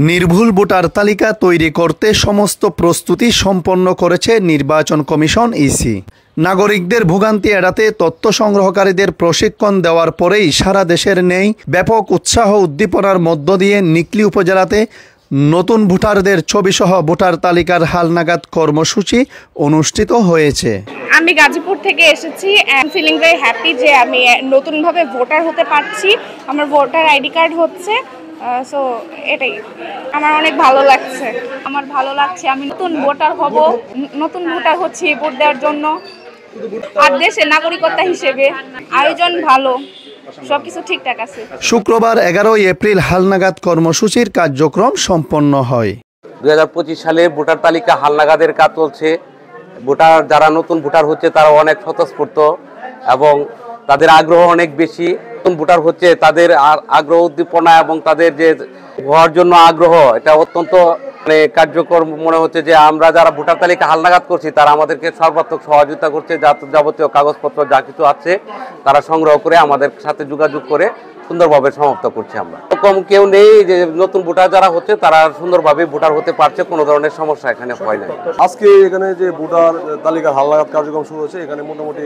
নির্ভুল ভোটার তালিকা তৈরি করতে সমস্ত প্রস্তুতি সম্পন্ন করেছে নির্বাচন কমিশন ইসি। নাগরিকদের ভোগান্তি এড়াতে তথ্য সংগ্রহকারীদের প্রশিক্ষণ দেওয়ার পরেই সারা দেশের নেই ব্যাপক উৎসাহ উদ্দীপনার মধ্য দিয়ে নিকলী উপজেলাতে নতুন ভোটারদের ছবিসহ ভোটার তালিকার হালনাগাদ কর্মসূচি অনুষ্ঠিত হয়েছে। আমি গাজীপুর থেকে এসেছি। I am feeling very happy যে আমি নতুনভাবে ভোটার হতে পারছি। আমার ভোটার আইডি কার্ড হচ্ছে, সো এটাই আমার অনেক ভালো লাগছে। আমার ভালো লাগছে, আমি নতুন ভোটার হব, নতুন ভোটার হচ্ছি ভোট দেওয়ার জন্য। আর দেশের নাগরিকতা হিসেবে আয়োজন ভালো, সবকিছু ঠিকঠাক আছে। শুক্রবার 11 এপ্রিল হালনাগাদ কর্মসূচির কার্যক্রম সম্পন্ন হয়। 2025 সালে ভোটার তালিকা হালনাগাদের কাজ চলছে। ভোটার যারা নতুন ভোটার হচ্ছে তারা অনেক স্বতঃস্ফূর্ত এবং তাদের আগ্রহ অনেক বেশি। নতুন ভোটার হচ্ছে তাদের আগ্রহ উদ্দীপনা এবং তাদের যে হওয়ার জন্য আগ্রহ, এটা অত্যন্ত কার্যকর মনে হচ্ছে যে আমরা যারা ভোটার তালিকা হালনাগাদ করছি তারা আমাদেরকে সর্বাত্মক সহযোগিতা করছে। যাবতীয় কাগজপত্র যা কিছু আছে তারা সংগ্রহ করে আমাদের সাথে যোগাযোগ করে সুন্দরভাবে সমাপ্ত করছি। আমরা এরকম কেউ নেই যে নতুন ভোটার যারা হচ্ছে তারা সুন্দরভাবে ভোটার হতে পারছে, কোনো ধরনের সমস্যা এখানে হয় না। আজকে এখানে যে ভোটার তালিকা হালনাগাদ কার্যক্রম শুরু হচ্ছে, এখানে মোটামুটি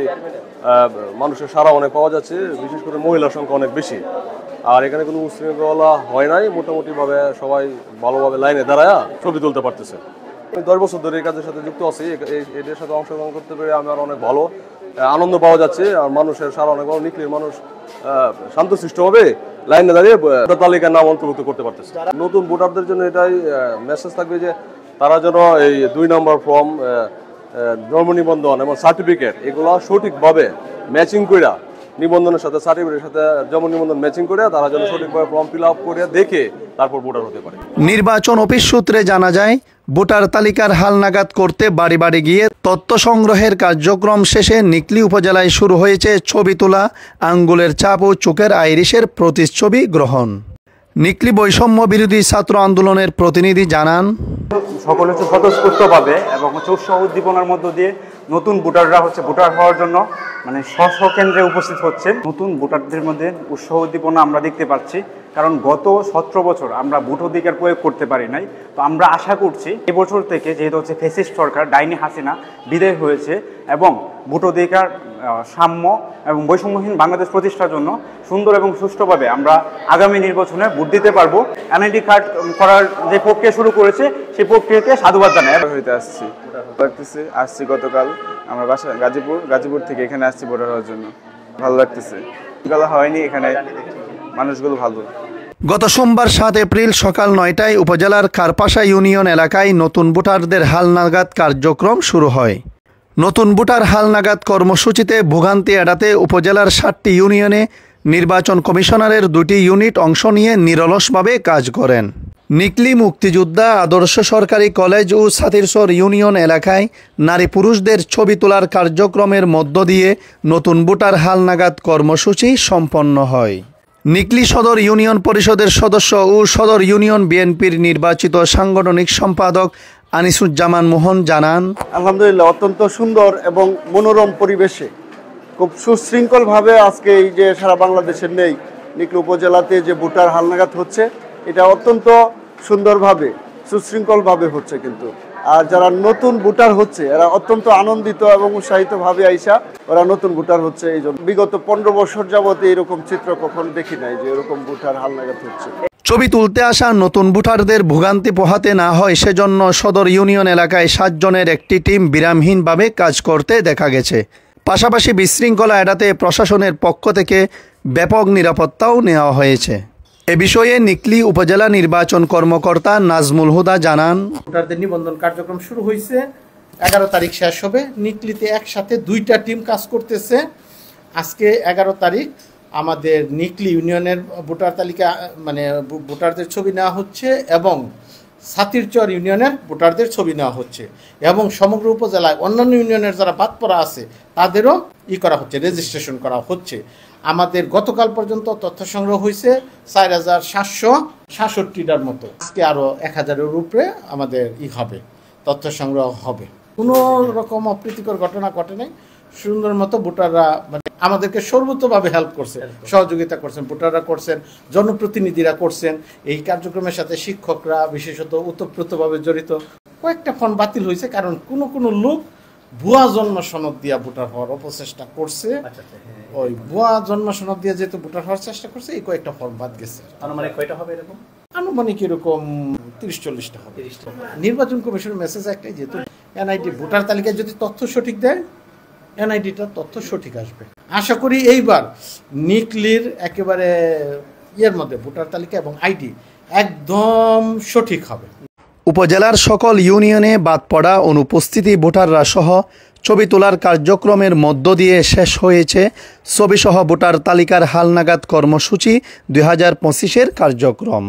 মানুষের সাড়া অনেক পাওয়া যাচ্ছে, বিশেষ করে মহিলার সংখ্যা অনেক বেশি। আর এখানে কোনো উশৃঙ্খলা হয় নাই, মোটামুটিভাবে সবাই ভালোভাবে লাইনে দাঁড়ায় ছবি তুলতে পারতেছে। আমি 10 বছর ধরে এই কাজের সাথে যুক্ত আছি, এদের সাথে অংশগ্রহণ করতে পেরে আমার অনেক ভালো আনন্দ পাওয়া যাচ্ছে। আর মানুষের সারা অনেক ভালো, নিকলীর মানুষ শান্তশিষ্টভাবে লাইনে দাঁড়িয়ে ভোটার তালিকার নাম অন্তর্ভুক্ত করতে পারতেছে। নতুন ভোটারদের জন্য এটাই মেসেজ থাকবে যে তারা যেন এই 2 নম্বর ফর্ম, জন্ম নিবন্ধন এবং সার্টিফিকেট এগুলো সঠিকভাবে ম্যাচিং করে, নিবন্ধনের সাথে সার্টিফিকেটের সাথে জন্ম নিবন্ধন ম্যাচিং করে তারা যেন সঠিকভাবে ফর্ম ফিল আপ করে দেখে তারপর ভোটার হতে পারে। নির্বাচন অফিস সূত্রে জানা যায়, ভোটার তালিকার হালনাগাদ করতে বাড়ি বাড়ি গিয়ে তথ্য সংগ্রহের কার্যক্রম শেষে নিকলী উপজেলায় শুরু হয়েছে ছবি তোলা, আঙ্গুলের ছাপ ও চোখের আইরিশের প্রতিচ্ছবি গ্রহণ। নিকলী বৈষম্য বিরোধী ছাত্র আন্দোলনের প্রতিনিধি জানান, সকলে স্বতঃস্ফূর্তভাবে এবং উৎসাহ উদ্দীপনার মধ্য দিয়ে নতুন ভোটাররা ভোটার হওয়ার জন্য স্ব কেন্দ্রে উপস্থিত হচ্ছে। নতুন ভোটারদের মধ্যে উৎসাহ উদ্দীপনা আমরা দেখতে পাচ্ছি, কারণ গত 17 বছর আমরা ভোট অধিকার প্রয়োগ করতে পারি নাই। তো আমরা আশা করছি এবছর থেকে, যেহেতু ফ্যাসিস্ট সরকার ডাইনি হাসিনা বিদায় হয়েছে এবং ভোট অধিকার, সাম্য এবং বৈষম্যহীন বাংলাদেশ প্রতিষ্ঠার জন্য সুন্দর এবং সুষ্ঠুভাবে আমরা আগামী নির্বাচনে ভোট দিতে পারবো। এনআইডি কার্ড করার যে প্রক্রিয়া শুরু করেছে সেই প্রক্রিয়াকে সাধুবাদ জানাই। আসছি গতকাল আমার বাসা গাজীপুর থেকে এখানে আসছি ভোটার হওয়ার জন্য। ভালো লাগতেছে, হয়নি, এখানে মানুষগুলো ভালো। গত সোমবার 7 এপ্রিল সকাল 9টায় উপজেলার কারপাশা ইউনিয়ন এলাকায় নতুন ভোটারদের হালনাগাদ কার্যক্রম শুরু হয়। নতুন ভোটার হালনাগাদ কর্মসূচিতে ভোগান্তি এড়াতে উপজেলার 7টি ইউনিয়নে নির্বাচন কমিশনারের 2টি ইউনিট অংশ নিয়ে নিরলসভাবে কাজ করেন। নিকলী মুক্তিযোদ্ধা আদর্শ সরকারি কলেজ ও সাতিরসর ইউনিয়ন এলাকায় নারী পুরুষদের ছবি তোলার কার্যক্রমের মধ্য দিয়ে নতুন ভোটার হালনাগাদ কর্মসূচি সম্পন্ন হয়। নিকলী সদর ইউনিয়ন পরিষদের সদস্য ও সদর ইউনিয়ন বিএনপির নির্বাচিত সাংগঠনিক সম্পাদক আনিসুজ্জামান মোহন জানান, আলহামদুলিল্লাহ অত্যন্ত সুন্দর এবং মনোরম পরিবেশে খুব সুশৃঙ্খলভাবে আজকে এই যে সারা বাংলাদেশের নেই নিকলী উপজেলাতে যে ভোটার হালনাগাদ হচ্ছে, এটা অত্যন্ত সুন্দরভাবে সুশৃঙ্খলভাবে হচ্ছে। কিন্তু আর যারা নতুন ভোটার হচ্ছে এরা অত্যন্ত আনন্দিত এবং উৎসাহিতভাবে আইসা ওরা নতুন ভোটার হচ্ছে। এই জন্য বিগত 15 বছর যাবত এরকম চিত্র কখনো দেখি নাই যে এরকম ভোটার হালনাগাদ হচ্ছে। ছবি তুলতে আসা নতুন ভোটারদের ভোগান্তি পোহাতে না হয় সেজন্য সদর ইউনিয়ন এলাকায় 7 জনের একটি টিম বিরামহীনভাবে কাজ করতে দেখা গেছে। পাশাপাশি বিশৃঙ্খলা এড়াতে প্রশাসনের পক্ষ থেকে ব্যাপক নিরাপত্তাও নেওয়া হয়েছে। এ বিষয়ে নিকলী উপজেলা নির্বাচন কর্মকর্তা নাজমুল হুদা জানান, ভোটারদের নিবন্ধন কার্যক্রম শুরু হয়েছে, 11 তারিখ শেষ হবে। নিকলীতে একসাথে 2টা টিম কাজ করতেছে। আজকে 11 তারিখ আমাদের নিকলী ইউনিয়নের ভোটার তালিকা ভোটারদের ছবি নেওয়া হচ্ছে এবং সাতিরচর ইউনিয়নের ভোটারদের ছবি নেওয়া হচ্ছে এবং সমগ্র উপজেলায় অন্যান্য ইউনিয়নের যারা বাদ পড়া আছে তাদেরও করা হচ্ছে, রেজিস্ট্রেশন করা হচ্ছে। আমাদের গতকাল পর্যন্ত তথ্য সংগ্রহ হয়েছে 4767টার মতো। আজকে আরও 1000-এর উপরে আমাদের হবে, তথ্য সংগ্রহ হবে। কোনো রকম অপ্রীতিকর ঘটনা ঘটে নাই, সুন্দর মতো ভোটাররা মানে আমাদেরকে সর্বতভাবে হেল্প করছে, সহযোগিতা করছেন, ভোটাররা করছেন, জনপ্রতিনিধিরা করছেন। এই কার্যক্রমের সাথে শিক্ষকরা বিশেষত ওতপ্রোতভাবে জড়িত। কয়েকটা ফর্ম বাতিল হয়েছে কারণ কোনো লোক ভুয়া জন্ম সনদ দিয়া ভোটার হওয়ার অপচেষ্টা করছে। ওই ভুয়া জন্ম সনদ দিয়ে যেহেতু ভোটার হওয়ার চেষ্টা করছে, এই কয়েকটা ফর্ম বাদ গেছে। আনুমানিক কয়টা হবে এরকম? আনুমানিক এরকম 30-40টা হবে। নির্বাচন কমিশনের মেসেজ একটাই, যেহেতু এনআইডি ভোটার তালিকায় যদি তথ্য সঠিক দেয়, এনআইডিটার তথ্য সঠিক আসবে। আশা করি এইবার নিকলির একেবারে ইয়ের মধ্যে ভোটার তালিকা এবং আইডি একদম সঠিক হবে। উপজেলার সকল ইউনিয়নে বাদ পড়া অনুপস্থিতি ভোটাররা সহ ছবি তোলার কার্যক্রমের মধ্য দিয়ে শেষ হয়েছে ছবিসহ ভোটার তালিকার হালনাগাদ কর্মসূচি 2025-এর কার্যক্রম।